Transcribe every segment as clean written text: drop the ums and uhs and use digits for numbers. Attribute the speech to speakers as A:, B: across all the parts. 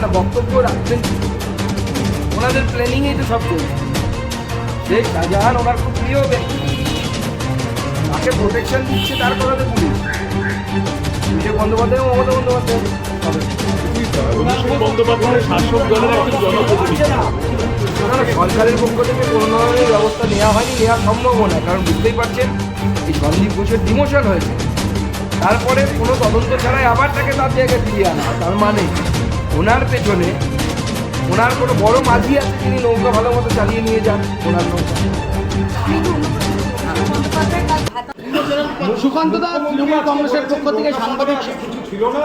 A: না, বক্তব্য রাখবেন। ওনাদের প্ল্যানিংয়েই তো সব চলছে। শেখ শাহজাহান ওনার খুব প্রিয় ব্যক্তি, তাকে প্রোটেকশন দিচ্ছে তার কথাতে পুলিশ। অভিষেক বন্দ্যোপাধ্যায় এবং মমতা বন্দ্যোপাধ্যায় সরকারের পক্ষ থেকে কোনো ধরনের ব্যবস্থা নেওয়া হয়নি, নেওয়া সম্ভব না। কারণ বুঝতেই পারছেন এই সন্দীপ ঘোষের ডিমোশন হয়েছে, তারপরে কোনো তদন্ত ছাড়াই আবার তাকে তার জায়গায় ফিরিয়ে আনা। তার মানে ওনার পেছনে ওনার কোনো বড় মাঝি আছে যিনি নৌকা ভালো মতো চালিয়ে নিয়ে যান ওনার নৌকা।
B: সুকান্ত দা তৃণমূল কংগ্রেসের পক্ষ থেকে সাংবাদিক
C: কিছু ছিল না,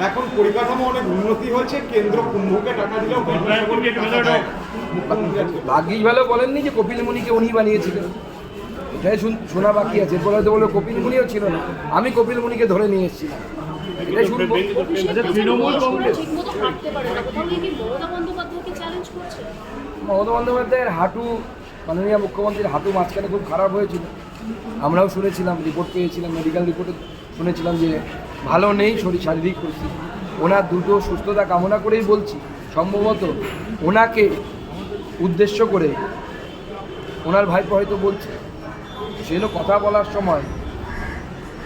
C: এখন পরিকাঠামো অনেক উন্নতি হয়েছে, কেন্দ্র কুম্ভকে টাকা দিলেও
A: ভাগ্যিস ভালো বলেননি যে কপিল মুনিকে উনি বানিয়েছিলেন, এটাই শোনা বাকি আছে। এরপরে হয়তো বললো কপিল মুনিও ছিল না, আমি কপিল মুনিকে ধরে নিয়ে এসেছিলাম, এটাই শুনবো। মমতা বন্দ্যোপাধ্যায়ের হাঁটু, মাননীয় মুখ্যমন্ত্রীর হাঁটু মাঝখানে খুব খারাপ হয়েছিল, আমরাও শুনেছিলাম, রিপোর্ট পেয়েছিলাম, মেডিকেল রিপোর্টে শুনেছিলাম যে ভালো নেই শারীরিক পরিস্থিতি। ওনার দ্রুত সুস্থতা কামনা করেই বলছি, সম্ভবত ওনাকে উদ্দেশ্য করে ওনার ভাইপো হয়তো বলছে, সেজন্য কথা বলার সময়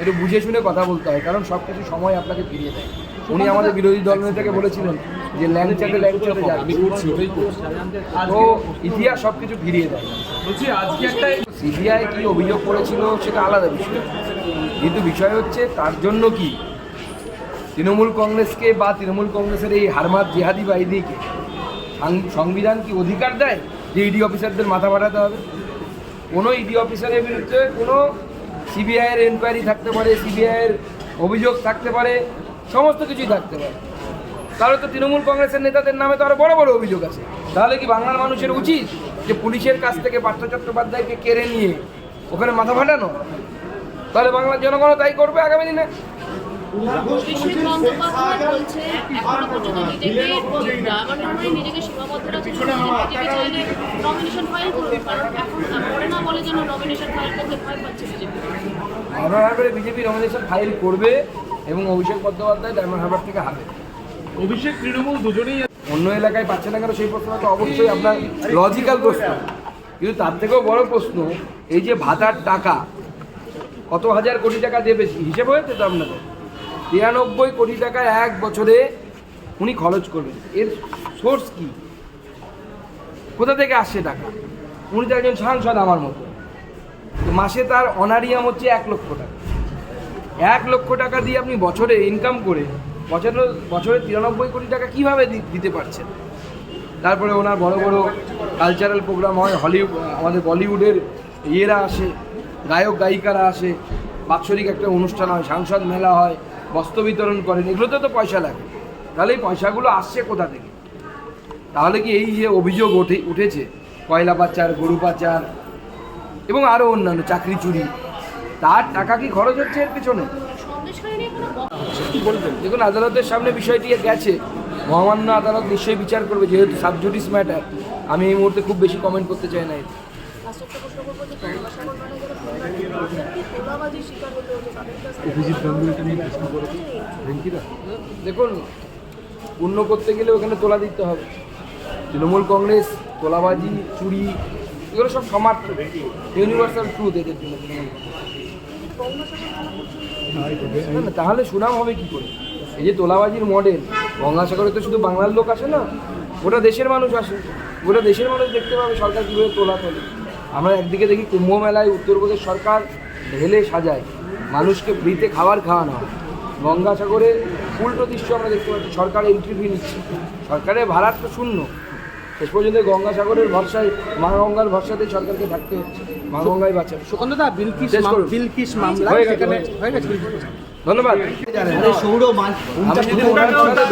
A: একটু বুঝে শুনে কথা বলতে হয়, কারণ সব কিছু সময় আপনাকে ফিরিয়ে দেয়। উনি আমাদের বিরোধী দল নেতাকে বলেছিলেন যে ল্যাংচাতে যাবে, তো ইতিহাস সব কিছু ফিরিয়ে দেয়। সিবিআই কি অভিযোগ করেছিল সেটা আলাদা বিষয়, কিন্তু বিষয় হচ্ছে তার জন্য কি তৃণমূল কংগ্রেসকে বা তৃণমূল কংগ্রেসের এই হারমাত জিহাদি বাহিনীকে সংবিধান কি অধিকার দেয় যে ইডি অফিসারদের মাথা ফাটাতে হবে? কোনো ইডি অফিসারের বিরুদ্ধে কোনো সিবিআইয়ের এনকোয়ারি থাকতে পারে, সিবিআইয়ের অভিযোগ থাকতে পারে, সমস্ত কিছুই থাকতে পারে। তাহলে তো তৃণমূল কংগ্রেসের নেতাদের নামে তো আরও বড় বড় অভিযোগ আছে। তাহলে কি বাংলার মানুষের উচিত যে পুলিশের কাছ থেকে পার্থ চট্টোপাধ্যায়কে কেড়ে নিয়ে ওখানে মাথা ফাটানো? তাহলে বাংলার জনগণ তাই করবে আগামী দিনে। বিজেপি নমিনেশন ফাইল করবে এবং অভিষেক বন্দ্যোপাধ্যায় ডায়মন্ড হারবার থেকে হারবে।
D: অভিষেক তৃণমূল দুজনেই
A: অন্য এলাকায় পাচ্ছে না কেন সেই প্রশ্নটা তো অবশ্যই আপনার লজিক্যাল প্রশ্ন, কিন্তু তার থেকেও বড় প্রশ্ন এই যে ভাতার টাকা কত হাজার কোটি টাকা দেবে হিসেব হয়েছে তো আপনাদের? 93 কোটি টাকা এক বছরে উনি খরচ করবেন, এর সোর্স কি, কোথা থেকে আসছে টাকা? উনি তো একজন সাংসদ আমার মতো, তো মাসে তার অনারিয়াম হচ্ছে 1 লক্ষ টাকা। 1 লক্ষ টাকা দিয়ে আপনি বছরে ইনকাম করে বছরে 93 কোটি টাকা কীভাবে দিতে পারছেন? তারপরে ওনার বড় বড় কালচারাল প্রোগ্রাম হয়, হলিউড আমাদের বলিউডের ইয়েরা আসে, গায়ক গায়িকারা আসে, বাৎসরিক একটা অনুষ্ঠান হয়, সাংসদ মেলা হয়, বস্ত্র বিতরণ করেন, এগুলোতে তো পয়সা লাগে। তাহলে এই পয়সাগুলো আসছে কোথা থেকে? তাহলে কি এই যে অভিযোগ উঠেছে কয়লা পাচার, গরু পাচার এবং আরও অন্যান্য চাকরি চুরি, তার টাকা কি খরচ হচ্ছে এর পিছনে? দেখুন, আদালতের সামনে বিষয়টি গেছে, মহামান্য আদালত নিশ্চয়ই বিচার করবে, যেহেতু সাবজুডিস ম্যাটার। আমি এই মুহূর্তে খুব বেশি কমেন্ট করতে চাই না। দেখুন, পূর্ণ করতে গেলে ওখানে তোলা দিতে হবে। তৃণমূল কংগ্রেস তোলাবাজি, চুরি এগুলো সব সমাপ্ত, ইউনিভার্সাল ট্রুথ এদের জন্য। তাহলে সুনাম হবে কি করে? এই যে তোলাবাজির মডেল, গঙ্গাসাগরে তো শুধু বাংলার লোক আসে না, গোটা দেশের মানুষ আসে, গোটা দেশের মানুষ দেখতে পাবে সরকার কীভাবে তোলা তোলে। আমরা একদিকে দেখি কুম্ভ মেলায় উত্তরপ্রদেশ সরকার ঢেলে সাজায়, মানুষকে ফ্রিতে খাবার খাওয়ানো হয়। গঙ্গাসাগরে উল্টো দৃশ্য আমরা দেখতে পাচ্ছি, সরকার এন্ট্রি ফি নিচ্ছে, সরকারের ভাড়ার তো শূন্য। শেষ পর্যন্ত গঙ্গাসাগরের ভরসায়, মা গঙ্গার ভরসাতেই সরকারকে থাকতে হচ্ছে, মা গঙ্গায় বাঁচাবে।
B: সুকান্ত দা বিলকিস মামলা
A: হয়ে গেছে। ধন্যবাদ।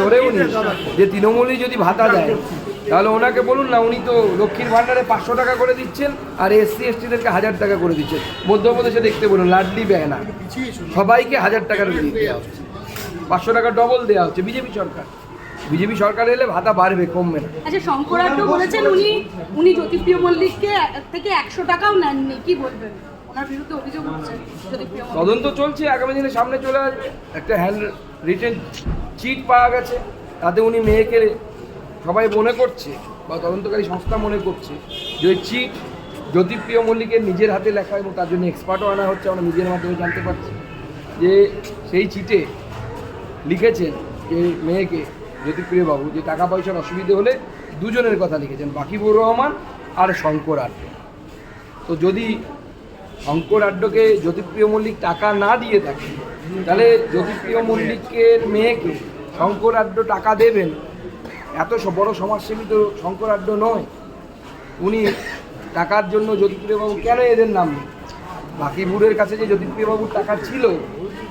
A: ধরেও নি যে তৃণমূলই যদি ভাতা দেয়, তাহলে ওনাকে বলুন না, উনি তো লক্ষ্মীর ভাণ্ডারে 500 টাকা করে দিচ্ছেন আর SC ST-দেরকে 1000 টাকা করে দিচ্ছেন। মধ্যপ্রদেশে দেখতে বলুন, লাডলি বেহানা সবাইকে 1000 টাকা দেওয়া হচ্ছে, 500 টাকা ডবল দেওয়া হচ্ছে। বিজেপি সরকার এলে ভাতা বাড়বে, কমবে না।
E: আচ্ছা, শঙ্করাঢ্য বলেছেন উনি জ্যোতিপ্রিয় মল্লিককে থেকে 100 টাকাও নেননি, কি বলবেন? ওনার বিরুদ্ধে অভিযোগ হচ্ছে,
A: তদন্ত চলছে, আগামী দিনে সামনে চলে আসবে। একটা হ্যান্ড রিটেন চিট পাওয়া গেছে, তাতে উনি মেয়েকে সবাই মনে করছে বা তদন্তকারী সংস্থা মনে করছে যে চিট জ্যোতিপ্রিয় মল্লিকের নিজের হাতে লেখা এবং তার জন্য এক্সপার্টও আনা হচ্ছে, আমরা মিডিয়ার মাধ্যমে জানতে পারছি যে সেই চিটে লিখেছেন যে মেয়েকে জ্যোতিপ্রিয় বাবু যে টাকা পয়সার অসুবিধে হলে দুজনের কথা লিখেছেন, বাকিবুর রহমান আর শঙ্কর আড্ড। তো যদি শঙ্কর আড্ডকে জ্যোতিপ্রিয় মল্লিক টাকা না দিয়ে থাকে তাহলে জ্যোতিপ্রিয় মল্লিকের মেয়েকে শঙ্কর আড্ড টাকা দেবেন? এত বড় সমাজসেবী তো শঙ্কর আড্ড নয়। উনি টাকার জন্য জ্যোতিপ্রিয়বাবু কেন এদের নাম নেই? বাকিবুরের কাছে যে জ্যোতিপ্রিয়বাবুর টাকা ছিল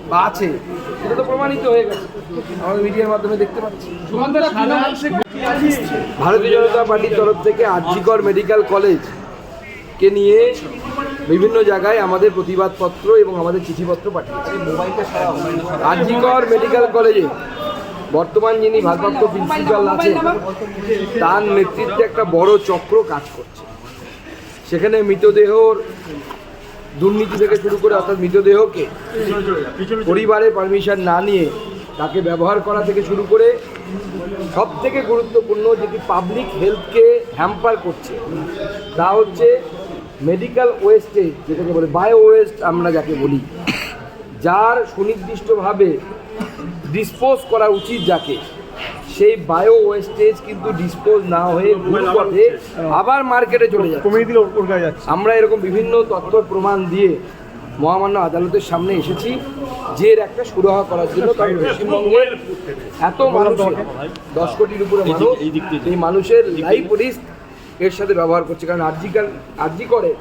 A: বা আছে সেটা তো প্রমাণিত হয়ে গেছে, আমাদের মিডিয়ার মাধ্যমে দেখতে পাচ্ছি। ভারতীয় জনতা পার্টির তরফ থেকে আরজিকর মেডিকেল কলেজকে নিয়ে বিভিন্ন জায়গায় আমাদের প্রতিবাদপত্র এবং আমাদের চিঠিপত্র পাঠিয়েছি। আরজিকর মেডিকেল কলেজে বর্তমান যিনি ভারপ্রাপ্ত প্রিন্সিপাল আছেন তার নেতৃত্বে একটা বড় চক্র কাজ করছে। সেখানে মৃতদেহর দুর্নীতি থেকে শুরু করে অর্থাৎ মৃতদেহকে পরিবারের পারমিশন না নিয়ে তাকে ব্যবহার করা থেকে শুরু করে সব থেকে গুরুত্বপূর্ণ যেটি পাবলিক হেলথকে হ্যাম্পার করছে তা হচ্ছে মেডিকেল ওয়েস্টেজ, যেটাকে বলে বায়ো ওয়েস্ট আমরা যাকে বলি, যার সুনির্দিষ্টভাবে ডিসপোজ করা উচিত যাকে, সেই বায়ো ওয়েস্টেজ কিন্তু ডিসপোজ না হয়ে ভুলপথে আবার মার্কেটে চলে যাচ্ছে। আমরা এরকম বিভিন্ন তথ্য প্রমাণ দিয়ে মহামান্য আদালতের সামনে এসেছি যে এর একটা সুরাহা করার জন্য। কারণ পশ্চিমবঙ্গের এত মানুষ, 10 কোটির উপরে মানুষ, এই মানুষের লাইফ রিস্ক এর সাথে ব্যবহার করছে। কারণ আরজি করে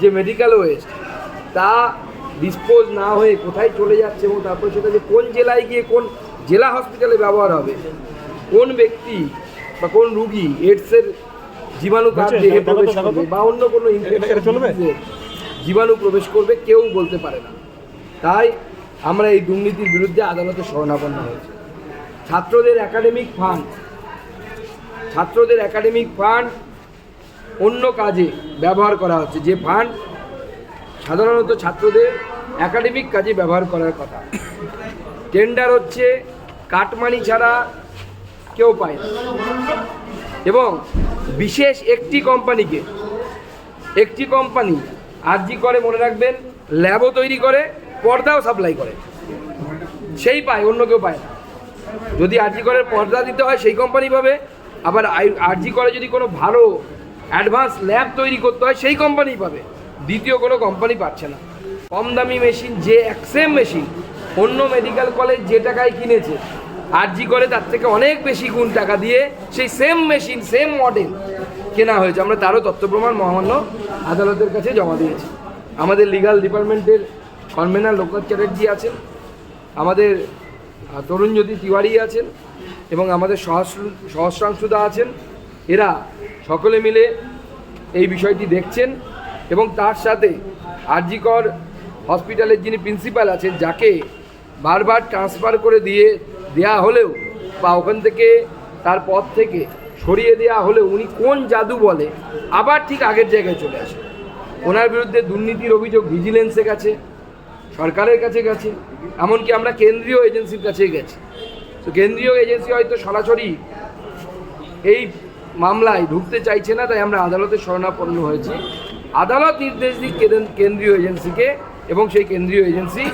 A: যে মেডিকেল ওয়েস্ট তা ডিসপোজ না হয়ে কোথায় চলে যাচ্ছে এবং তারপর সেটা যে কোন জেলায় গিয়ে কোন জেলা হসপিটালে ব্যবহার হবে, কোন ব্যক্তি বা কোন রুগী এডসের জীবাণু তার দেহে প্রবেশ করবে বা অন্য কোনো ইনফেকশনের জীবাণু প্রবেশ করবে কেউ বলতে পারে না। তাই আমরা এই দুর্নীতির বিরুদ্ধে আদালতে শরণাপন্ন হয়েছি। ছাত্রদের একাডেমিক ফান্ড অন্য কাজে ব্যবহার করা হচ্ছে, যে ফান্ড সাধারণত ছাত্রদের একাডেমিক কাজে ব্যবহার করার কথা। টেন্ডার হচ্ছে কাটমানি ছাড়া কেউ পায় না এবং বিশেষ একটি কোম্পানি আরজি করে, মনে রাখবেন, ল্যাবও তৈরি করে, পর্দাও সাপ্লাই করে, সেই পায়, অন্য কেউ পায় না। যদি আরজি করের পর্দা দিতে হয় সেই কোম্পানি পাবে, আবার আরজি করে যদি কোনো ভালো অ্যাডভান্স ল্যাব তৈরি করতে হয় সেই কোম্পানি পাবে, দ্বিতীয় কোনো কোম্পানি পাচ্ছে না। কম দামি মেশিন, যে সেম মেশিন অন্য মেডিকেল কলেজ যে টাকায় কিনেছে আরজি করে তার থেকে অনেক বেশি গুণ টাকা দিয়ে সেই সেম মেশিন সেম মডেল কেনা হয়েছে। আমরা তারও তথ্য প্রমাণ মহামান্য আদালতের কাছে জমা দিয়েছি। আমাদের লিগাল ডিপার্টমেন্টের কনভেনার লোকনাথ চ্যাটার্জি আছেন, আমাদের তরুণজ্যোতি তিওয়ারি আছেন এবং আমাদের সহস্রাংশুদা আছেন। এরা সকলে মিলে এই বিষয়টি দেখছেন এবং তার সাথে আরজিকর হসপিটালের যিনি প্রিন্সিপাল আছেন, যাকে বারবার ট্রান্সফার করে দেয়া হলেও বা ওখান থেকে তার পদ থেকে সরিয়ে দেওয়া হলেও উনি কোন জাদু বলে আবার ঠিক আগের জায়গায় চলে আসে। ওনার বিরুদ্ধে দুর্নীতির অভিযোগ ভিজিলেন্সে গেছে, সরকারের কাছে গেছে, এমনকি আমরা কেন্দ্রীয় এজেন্সির কাছে গেছি। তো কেন্দ্রীয় এজেন্সি হয়তো সরাসরি এই মামলায় ঢুকতে চাইছে না, তাই আমরা আদালতের শরণাপন্ন হয়েছি। আদালত নির্দেশ দিক কেন্দ্রীয় এজেন্সিকে এবং সেই কেন্দ্রীয় এজেন্সি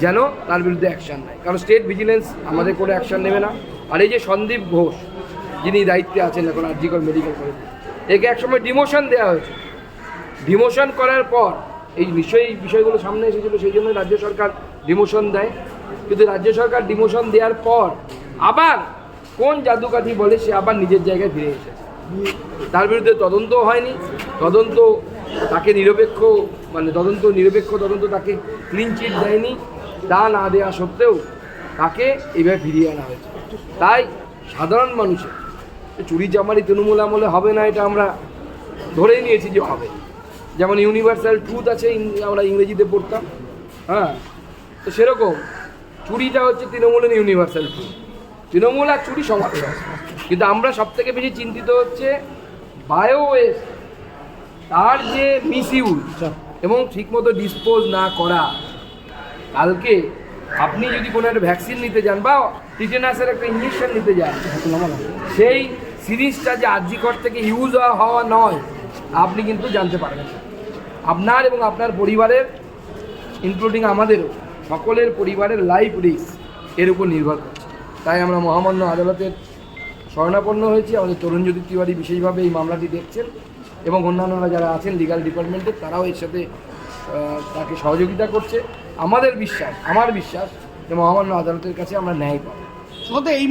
A: যেন তার বিরুদ্ধে অ্যাকশান নেয়, কারণ স্টেট ভিজিলেন্স আমাদের কোনো অ্যাকশান নেবে না। আর এই যে সন্দীপ ঘোষ যিনি দায়িত্বে আছেন এখন আরজিকর মেডিকেল কলেজে, একে একসময় ডিমোশন দেওয়া হয়েছে। ডিমোশন করার পর এই বিষয়গুলো সামনে এসেছিল, সেই জন্য রাজ্য সরকার ডিমোশন দেয়। কিন্তু রাজ্য সরকার ডিমোশন দেওয়ার পর আবার কোন জাদুকাঠি বলে সে আবার নিজের জায়গায় ফিরে এসেছে। তার বিরুদ্ধে তদন্ত হয়নি, তাকে নিরপেক্ষ তদন্ত তাকে ক্লিন চিট দেয়নি, তা না দেওয়া সত্ত্বেও তাকে এইভাবে ফিরিয়ে আনা হয়েছে। তাই সাধারণ মানুষের চুরি চামারি তৃণমূল আমলে হবে না, এটা আমরা ধরেই নিয়েছি যে হবে। যেমন ইউনিভার্সাল ট্রুথ আছে, আমরা ইংরেজিতে পড়তাম, হ্যাঁ, তো সেরকম চুরিটা হচ্ছে তৃণমূলের ইউনিভার্সাল ট্রুথ। তৃণমূল আর চুরি সমান, কিন্তু আমরা সবথেকে বেশি চিন্তিত হচ্ছে বায়ো ওয়েস্ট, তার যে মিসইউজ এবং ঠিকমতো ডিসপোজ না করা। কালকে আপনি যদি কোনো একটা ভ্যাকসিন নিতে যান বা টিটেনাসের একটা ইঞ্জেকশন নিতে যান, সেই সিরিজটা যে আরজিকর থেকে ইউজ হওয়া নয় আপনি কিন্তু জানতে পারবেন না। আপনার এবং আপনার পরিবারের, ইনক্লুডিং আমাদেরও, সকলের পরিবারের লাইফ রিস্ক এর উপর নির্ভর করছে। তাই আমরা মহামান্য আদালতের শরণাপন্ন হয়েছি। আমাদের তরুণজ্যোতি তিওয়ারি বিশেষভাবে এই মামলাটি দেখছেন এবং অন্যান্যরা যারা আছেন লিগ্যাল ডিপার্টমেন্টের, তারাও এর সাথে তাকে সহযোগিতা করছে। আমার বিশ্বাস যে মহামান্য আদালতের কাছে আমরা ন্যায় পাবো।
B: শুধু এই